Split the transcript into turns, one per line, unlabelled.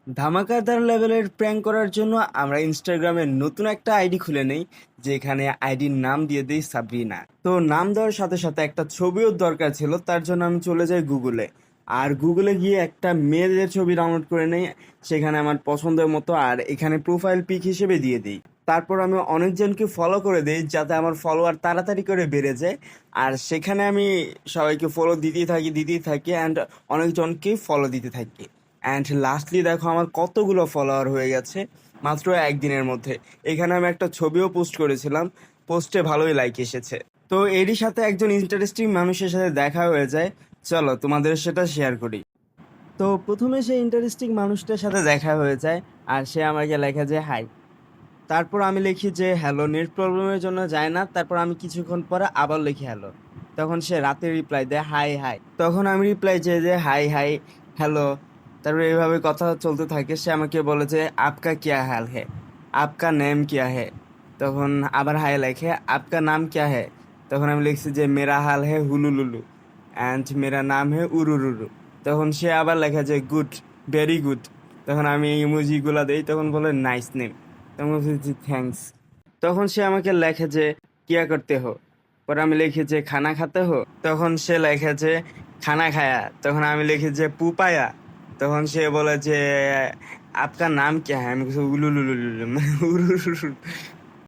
ধামাকাদার লেভেলের প্র্যাঙ্ক করার জন্য আমরা ইনস্টাগ্রামে নতুন একটা আইডি খুলে নেই, যেখানে আইডির নাম দিয়ে দিই সাবরিনা। তো নাম দেওয়ার সাথে সাথে একটা ছবিও দরকার ছিল, তার জন্য আমি চলে যাই গুগলে। আর গুগলে গিয়ে একটা মেয়েদের ছবি ডাউনলোড করে নেই, সেখানে আমার পছন্দের মতো, আর এখানে প্রোফাইল পিক হিসেবে দিয়ে দিই। তারপর আমি অনেকজনকে ফলো করে দিই যাতে আমার ফলোয়ার তাড়াতাড়ি করে বেড়ে যায়। আর সেখানে আমি সবাইকে ফলো দিতেই থাকি অ্যান্ড অনেকজনকে ফলো দিতে থাকি। অ্যান্ড লাস্টলি দেখো আমার কতগুলো ফলোয়ার হয়ে গেছে মাত্র একদিনের মধ্যে। এখানে আমি একটা ছবিও পোস্ট করেছিলাম, পোস্টে ভালোই লাইক এসেছে। তো এরই সাথে একজন ইন্টারেস্টিং মানুষের সাথে দেখা হয়ে যায়, চলো তোমাদের সেটা শেয়ার করি। তো প্রথমে সেই ইন্টারেস্টিং মানুষটার সাথে দেখা হয়ে যায়, আর সে আমাকে লেখা যে হাই। তারপর আমি লিখি যে হ্যালো, নেট প্রবলেমের জন্য যায় না। তারপর আমি কিছুক্ষণ পরে আবার লিখি হ্যালো। তখন সে রাতে রিপ্লাই দেয় হাই হাই। তখন আমি রিপ্লাই চাই যে হাই হাই হ্যালো। তারপরে এইভাবে কথা চলতে থাকে। সে আমাকে বলে যে আপকা কিয়া হাল হে, আপকা নেম কিয়া হে। তখন আবার হাই লেখে আপকা নাম কিয়া হে। তখন আমি লিখছি যে মেরা হাল হে হুলুলুলু অ্যান্ড মেরা নাম হে উরুরুরু। তখন সে আবার লেখা যে গুড, ভেরি গুড। তখন আমি এই ইমোজিগুলা দেই, তখন বলে নাইস নেম। তখন বলছি থ্যাঙ্কস। তখন সে আমাকে লেখে যে কিয়া করতে হো। পরে আমি লিখি যে খানা খাতে হো। তখন সে লেখে যে খানা খায়া। তখন আমি লিখি যে পুপায়া। তখন সে বলে যে আপকা নাম क्या है। আমি কিছু উলুলুলুলু, মানে উরুরুরু।